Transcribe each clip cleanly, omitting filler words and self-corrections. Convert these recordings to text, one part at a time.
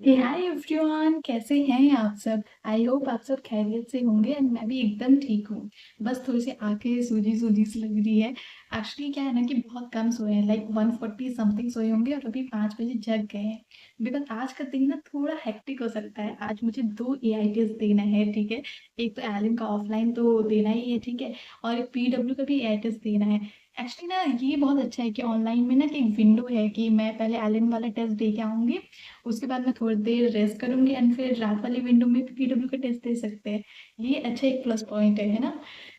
Hi everyone, कैसे हैं आप सब। आई होप आप सब खैरियत से होंगे एंड मैं भी एकदम ठीक हूँ। बस थोड़ी सी आंखें सूजी सूजी सी लग रही है। एक्चुअली क्या है ना कि बहुत कम सोए हैं, लाइक 140 समथिंग सोए होंगे और अभी 5 बजे जग गए हैं। बिकॉज आज का दिन ना थोड़ा हेक्टिक हो सकता है। आज मुझे 2 AITs देना है, ठीक है। एक तो एलिन का ऑफलाइन तो देना ही है, ठीक है। और एक PW का भी AITs देना है। एक्चुअली ना ये बहुत अच्छा है कि ऑनलाइन में ना कि एक विंडो है कि मैं पहले एलिन वाला टेस्ट दे के आऊंगी। उसके बाद मैं थोड़ी देर रेस्ट करूंगी एंड फिर रात वाली विंडो में PW का टेस्ट दे सकते हैं। ये अच्छा एक प्लस पॉइंट है ना।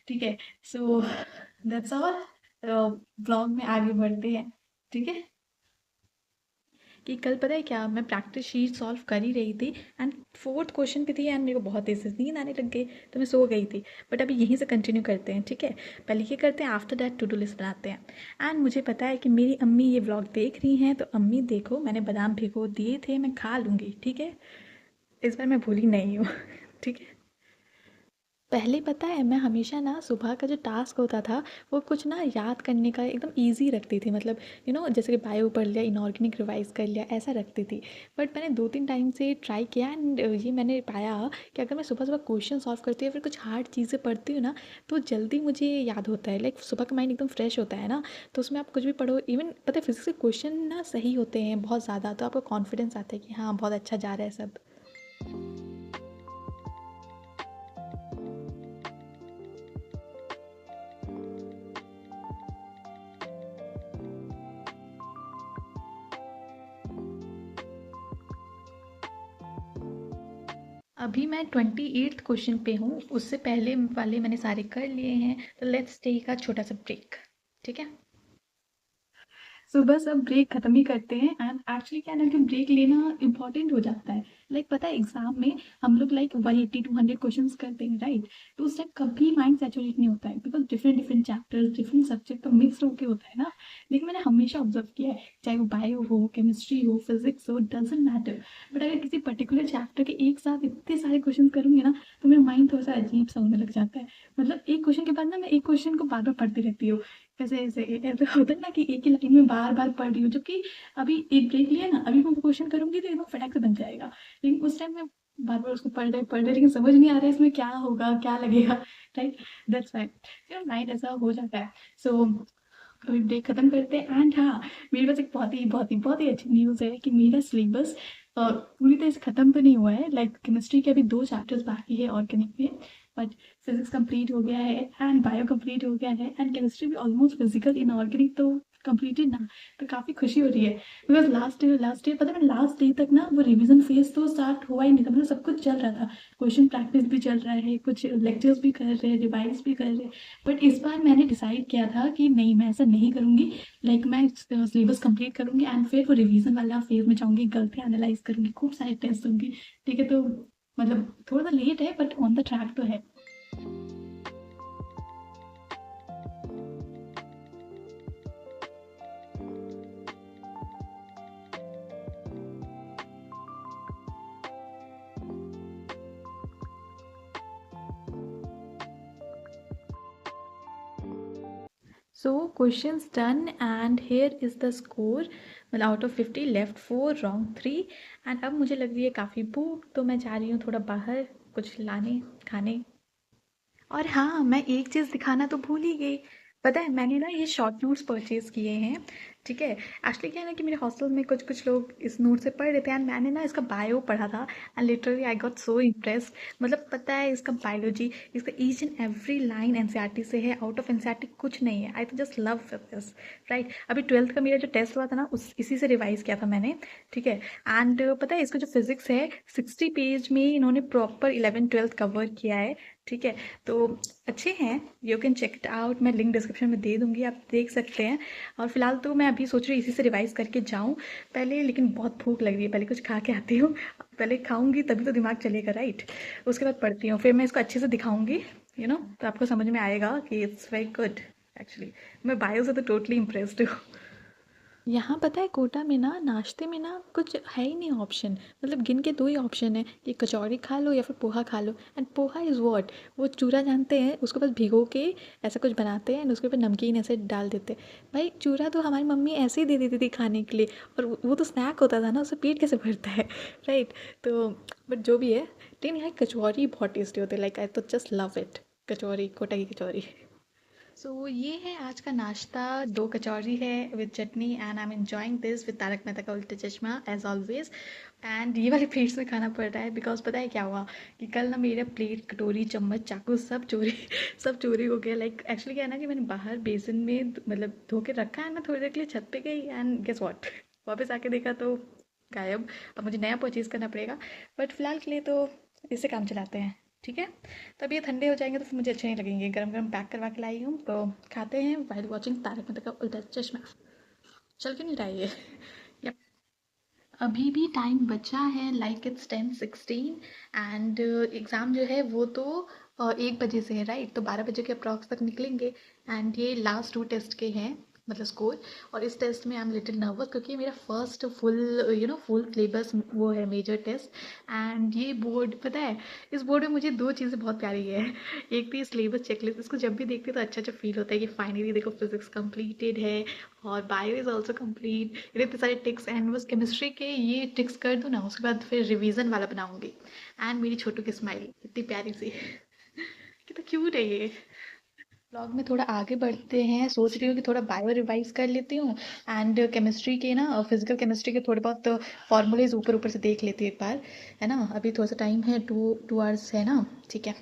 ठीक है। So that's all. ब्लॉग में आगे बढ़ते हैं, ठीक है। कि कल पता है क्या, मैं प्रैक्टिस शीट सॉल्व कर ही रही थी एंड फोर्थ क्वेश्चन पे थी एंड मेरे को बहुत तेज से नींद आने लग गई, तो मैं सो गई थी। बट अभी यहीं से कंटिन्यू करते हैं, ठीक है। पहले ये करते हैं, after that to do list बनाते हैं। एंड मुझे पता है कि मेरी अम्मी ये व्लॉग देख रही हैं, तो अम्मी देखो मैंने बादाम भिगो दिए थे, मैं खा लूँगी, ठीक है। इस बार मैं भूली नहीं हूँ ठीक है। पहले पता है मैं हमेशा ना सुबह का जो टास्क होता था वो कुछ ना याद करने का एकदम इजी रखती थी, मतलब जैसे कि बायो पढ़ लिया, इनऑर्गेनिक रिवाइज कर लिया, ऐसा रखती थी। बट मैंने 2-3 टाइम से ट्राई किया एंड ये मैंने पाया कि अगर मैं सुबह सुबह क्वेश्चन सॉल्व करती हूँ या फिर कुछ हार्ड चीज़ें पढ़ती हूँ ना, तो जल्दी मुझे याद होता है। लाइक सुबह का माइंड एकदम फ्रेश होता है ना, तो उसमें आप कुछ भी पढ़ो, इवन पता है फिजिक्स के क्वेश्चन ना सही होते हैं बहुत ज़्यादा, तो आपको कॉन्फिडेंस आता है कि हाँ बहुत अच्छा जा रहा है सब। अभी मैं 28th क्वेश्चन पे हूँ, उससे पहले वाले मैंने सारे कर लिए हैं, तो लेट्स टेक अ छोटा सा ब्रेक, ठीक है। सुबह सब ब्रेक खत्म ही करते हैं एंड एक्चुअली क्या है ना कि ब्रेक लेना इंपॉर्टेंट हो जाता है। लाइक पता है एग्जाम में हम लोग लाइक 180-200 क्वेश्चन करते हैं, राइट। तो उस टाइम कभी माइंड सैचुरेट नहीं होता है, because different different chapters different subject तो मिक्स होके होता है ना। लेकिन मैंने हमेशा ऑब्जर्व किया है, चाहे वो बायो हो, केमिस्ट्री हो, फिजिक्स हो, डजेंट मैटर। बट अगर किसी पर्टिकुलर चैप्टर के एक साथ इतने सारे क्वेश्चन करूंगी ना, तो मेरा माइंड थोड़ा सा अजीब सा होने लग जाता है। मतलब एक क्वेश्चन के बाद ना मैं एक क्वेश्चन को बार बार पढ़ती रहती हूँ। ऐसे ऐसे ऐसे होता है ना कि एक ही लाइन में बार बार पढ़ रही हूँ, जबकि अभी एक ब्रेक लिया ना, अभी मैं क्वेश्चन करूंगी तो एकदम फटाक से बन जाएगा। लेकिन उस टाइम में बार बार उसको पढ़ रहे लेकिन समझ नहीं आ रहा है इसमें क्या होगा क्या लगेगा, राइट। दैट्स वाई माइंड ऐसा हो जाता है। सो अभी ब्रेक खत्म करते हैं एंड हाँ, मेरे पास एक बहुत ही अच्छी न्यूज़ है कि मेरा सिलेबस पूरी तरह से खत्म तो नहीं हुआ है। लाइक केमिस्ट्री के अभी 2 चैप्टर्स बाकी है ऑर्गेनिक में, बट फिजिक्स कंप्लीट हो गया है एंड बायो कंप्लीट हो गया है एंड केमिस्ट्री भी ऑलमोस्ट, फिजिकल इनऑर्गेनिक तो कंप्लीटेड ना। तो काफ़ी खुशी हो रही है, बिकॉज लास्ट ईयर पता है लास्ट डे तक ना वो रिवीजन फेज तो स्टार्ट हुआ ही नहीं था, मतलब सब कुछ चल रहा था। क्वेश्चन प्रैक्टिस भी चल रहा है, कुछ लेक्चर्स भी कर रहे हैं, रिवाइज भी कर रहे हैं। बट इस बार मैंने डिसाइड किया था कि नहीं, मैं ऐसा नहीं करूँगी। लाइक मैं सिलेबस कंप्लीट करूँगी एंड फिर वो रिवीजन वाला फेज में जाऊँगी, गलती एनालाइज करूँगी, खूब सारे टेस्ट दूँगी, ठीक है। तो मतलब थोड़ा सा लेट है बट ऑन द ट्रैक तो है। So questions done and here is the score. मतलब out of 50 left 4, wrong 3। And अब मुझे लग रही है काफ़ी भूख, तो मैं जा रही हूँ थोड़ा बाहर कुछ लाने खाने। और हाँ, मैं एक चीज़ दिखाना तो भूल ही गई। पता है मैंने ना ये शॉर्ट नोट्स परचेज़ किए हैं, ठीक है। एक्चुअली क्या है ना कि मेरे हॉस्टल में कुछ कुछ लोग इस नोट से पढ़ रहे थे एंड मैंने ना इसका बायो पढ़ा था and literally I got so impressed. मतलब पता है इसका बायोलॉजी, इसका each and every line NCERT से है, आउट ऑफ एनसीईआरटी कुछ नहीं है। आई तो जस्ट लव दिस, राइट। अभी 12th का मेरा जो टेस्ट हुआ था ना, उस इसी से रिवाइज किया था मैंने, ठीक है। एंड पता है इसका जो फिजिक्स है 60 पेज में इन्होंने प्रॉपर 11th-12th कवर किया है, ठीक है। तो अच्छे हैं, you can check it out, मैं लिंक डिस्क्रिप्शन में दे दूँगी, आप देख सकते हैं। और फिलहाल तो मैं अभी सोच रही हूँ इसी से रिवाइज़ करके जाऊँ पहले, लेकिन बहुत भूख लग रही है, पहले कुछ खा के आती हूँ। पहले खाऊँगी तभी तो दिमाग चलेगा, राइट। उसके बाद पढ़ती हूँ, फिर मैं इसको अच्छे से दिखाऊँगी, तो आपको समझ में आएगा कि इट्स वेरी गुड। एक्चुअली मैं बायो से तो टोटली इम्प्रेस्ड हूँ। यहाँ पता है कोटा में ना नाश्ते में ना कुछ है ही नहीं ऑप्शन, मतलब गिन के 2 ही ऑप्शन है कि कचौड़ी खा लो या फिर पोहा खा लो। एंड पोहा इज़ व्हाट, वो चूरा जानते हैं, उसको बस भिगो के ऐसा कुछ बनाते हैं एंड उसके ऊपर नमकीन ऐसे डाल देते हैं। भाई चूरा तो हमारी मम्मी ऐसे ही दे देती थी खाने के लिए, और वो तो स्नैक होता था ना, उससे पेट कैसे भरता है राइट। तो बट जो भी है, लेकिन यहाँ की कचौरी बहुत टेस्टी होती है, लाइक आई तो जस्ट लव इट। कचौरी, कोटा की कचौरी। सो ये है आज का नाश्ता, 2 कचौरी है with chutney and I am enjoying this with Taarak Mehta Ka Ooltah चश्मा एज़ ऑलवेज़। एंड ये वाले प्लेट्स में खाना पड़ रहा है बिकॉज़ पता है क्या हुआ कि कल ना मेरा प्लेट, कटोरी, चम्मच, चाकू सब चोरी सब चोरी हो गया। लाइक एक्चुअली क्या है ना कि मैंने बाहर बेसिन में मतलब धो के रखा है, मैं थोड़ी देर के लिए छत पे गई एंड गेस व्हाट, वापस आके देखा तो गायब। अब मुझे नया परचेज़ करना पड़ेगा, बट फ़िलहाल के लिए तो इससे काम चलाते हैं, ठीक है। तब ये ठंडे हो जाएंगे तो फिर मुझे अच्छे नहीं लगेंगे। गरम गरम पैक करवा के लाई हूँ, तो खाते हैं वाइल वॉचिंग तारक मेहता का उल्टा चश्मा। चल क्यों नहीं रहा है ये। Yep. अभी भी टाइम बचा है, लाइक इट्स 10:16 एंड एग्ज़ाम जो है वो तो 1 बजे से है राइट, तो 12 बजे के अप्रॉक्स तक निकलेंगे। एंड ये लास्ट 2 टेस्ट के हैं, मतलब स्कोर। और इस टेस्ट में आई एम लिटिल नर्वस क्योंकि ये मेरा फर्स्ट फुल फुल सिलेबस वो है, मेजर टेस्ट। एंड ये बोर्ड पता है, इस बोर्ड में मुझे 2 चीज़ें बहुत प्यारी है। एक तो ये सिलेबस चेकलिस्ट, इसको जब भी देखते तो अच्छा अच्छा फील होता है कि फाइनली देखो फिजिक्स कंप्लीटेड है और बायो इज़ ऑल्सो कंप्लीट। इतने सारे टिक्स, एंड बस केमिस्ट्री के ये टिक्स कर दूँ ना, उसके बाद फिर रिवीजन वाला बनाऊंगी। एंड मेरी छोटू की स्माइल इतनी प्यारी सी कितना क्यूट है ये। ब्लॉग में थोड़ा आगे बढ़ते हैं, सोच रही हूँ कि थोड़ा बायो रिवाइज कर लेती हूँ एंड केमिस्ट्री के ना, फिजिकल केमिस्ट्री के थोड़े बहुत फॉर्मूलेज ऊपर ऊपर से देख लेती हूँ एक बार, है ना। अभी थोड़ा सा टाइम है, 2 आवर्स है ना, ठीक है।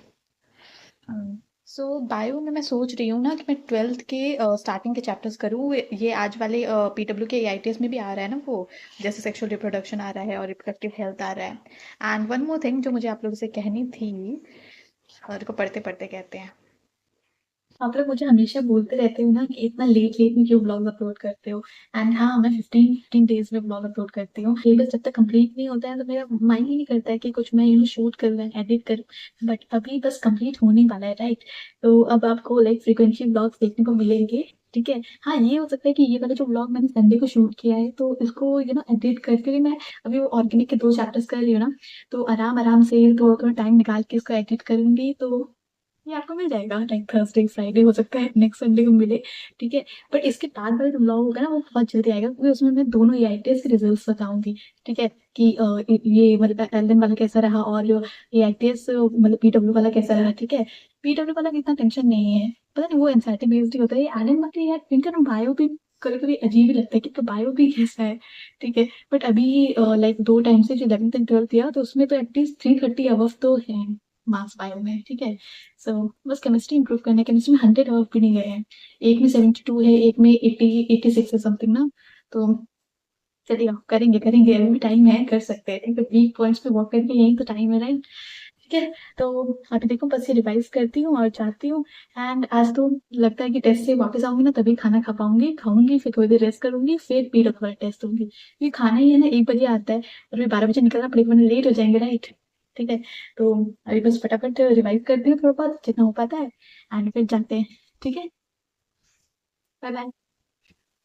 सो बायो में मैं सोच रही हूँ ना कि मैं 12th के स्टार्टिंग के चैप्टर्स करूँ। ये आज वाले पीडब्ल्यू के एआईटीएस में भी आ रहा है ना वो, जैसे सेक्सुअल रिप्रोडक्शन आ रहा है और रिप्रोडक्टिव हेल्थ आ रहा है। एंड वन मोर थिंग जो मुझे आप लोगों से कहनी थी, और को पढ़ते पढ़ते कहते हैं। आप लोग मुझे हमेशा बोलते रहते हो ना कि इतना लेट लेट में क्यों व्लॉग अपलोड करते हो। एंड हाँ, मैं 15 डेज में व्लॉग अपलोड करती हूँ। सिलेबस जब तक कंप्लीट नहीं होता है तो मेरा माइंड ही नहीं करता है कि कुछ मैं शूट करूँ, एडिट करूँ। बट अभी बस कंप्लीट होने वाला है राइट। तो अब आपको लाइक फ्रीक्वेंटली व्लॉग्स देखने को मिलेंगे, ठीक है। हाँ, ये हो सकता है कि ये वाला जो व्लॉग मैंने संडे को शूट किया है तो इसको एडिट करके मैं अभी वो ऑर्गेनिक के 2 चैप्टर्स कर रही हूँ ना, तो आराम आराम से थोड़ा थोड़ा टाइम निकाल के इसको एडिट करूंगी, तो ये आपको मिल जाएगा लाइक थर्सडे फ्राइडे, हो सकता है नेक्स्ट संडे को मिले, ठीक है। पर इसके बाद वाला जो व्लॉग होगा ना वो बहुत जल्दी आएगा, क्योंकि उसमें मैं दोनों एआईटीएस के रिजल्ट्स बताऊंगी, ठीक है। कि ये मतलब एलएन वाला कैसा रहा और जो एआईटीएस मतलब पीडब्ल्यू वाला कैसा रहा, ठीक है। पीडब्ल्यू वाला की इतना टेंशन नहीं है, पता नहीं वो एनसीईआरटी बेस्ड ही होता है। ये एलएन वाले यार इनका ना बायो भी कभी कभी अजीब ही लगता है कि तो बायो भी कैसा है, ठीक है। बट अभी लाइक 2 टाइम से जो 11th एंड 12th दिया तो उसमें तो एटलीस्ट 330 अबव तो है मार्क्स बायो में, ठीक है। सो बस केमिस्ट्री इंप्रूव करना है। केमिस्ट्री में 100 अबव भी नहीं गए हैं, एक में 72 है, एक में 86 है समथिंग ना। तो चलिए करेंगे करेंगे, अभी भी टाइम है, कर सकते हैं, ठीक है। वीक पॉइंट्स पे वर्क करके यही तो टाइम है राइट, ठीक है। तो अभी देखो बस ये रिवाइज करती हूँ और जाती हूँ। एंड आज तो लगता है कि टेस्ट से वापस आऊंगी ना तभी खाना खा पाऊंगी, खाऊंगी फिर थोड़ी देर रेस्ट करूंगी, फिर पीरियड वाला टेस्ट होंगी। ये खाना ही है ना 1 बजे आता है और फिर 12 बजे निकलना पड़ेगा वरना लेट हो जाएंगे राइट, ठीक है। तो अभी बस फटाफट रिवाइज करती हूँ थोड़ा बहुत जितना हो पाता है एंड फिर जाते हैं, ठीक है। Bye bye.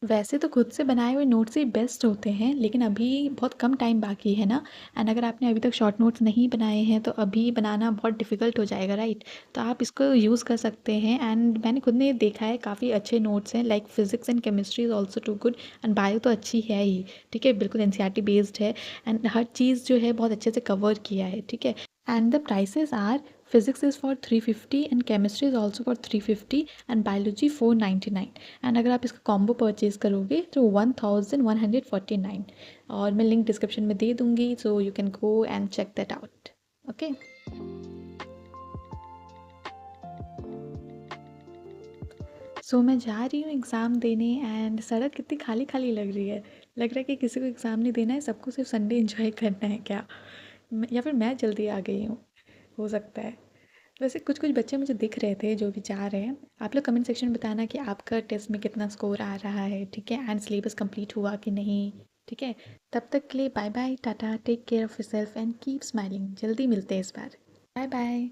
वैसे तो खुद से बनाए हुए नोट्स ही बेस्ट होते हैं, लेकिन अभी बहुत कम टाइम बाकी है ना। एंड अगर आपने अभी तक शॉर्ट नोट्स नहीं बनाए हैं तो अभी बनाना बहुत डिफ़िकल्ट हो जाएगा राइट। तो आप इसको यूज़ कर सकते हैं एंड मैंने खुद ने देखा है काफ़ी अच्छे नोट्स हैं, like physics and chemistry is also too good. And bio तो अच्छी है ही, ठीक है, बिल्कुल एनसीईआरटी बेस्ड है एंड हर चीज़ जो है बहुत अच्छे से कवर किया है, ठीक है। And the prices are, physics is for 350 and chemistry is also for 350 and biology 499। And अगर आप इसका कॉम्बो परचेज करोगे तो 1149। और मैं लिंक डिस्क्रिप्शन में दे दूँगी, so you can go and check that out, okay. So मैं जा रही हूँ एग्ज़ाम देने एंड सड़क कितनी खाली खाली लग रही है। लग रहा है कि किसी को एग्ज़ाम नहीं देना है, सबको सिर्फ संडे एंजॉय करना है क्या। या फिर मैं जल्दी आ गई हूँ, हो सकता है। वैसे कुछ कुछ बच्चे मुझे दिख रहे थे जो भी जा रहे हैं। आप लोग कमेंट सेक्शन में बताना कि आपका टेस्ट में कितना स्कोर आ रहा है, ठीक है, एंड सिलेबस कंप्लीट हुआ कि नहीं, ठीक है। तब तक के लिए bye bye, tata, take care of yourself and keep smiling. जल्दी मिलते हैं इस बार। Bye bye.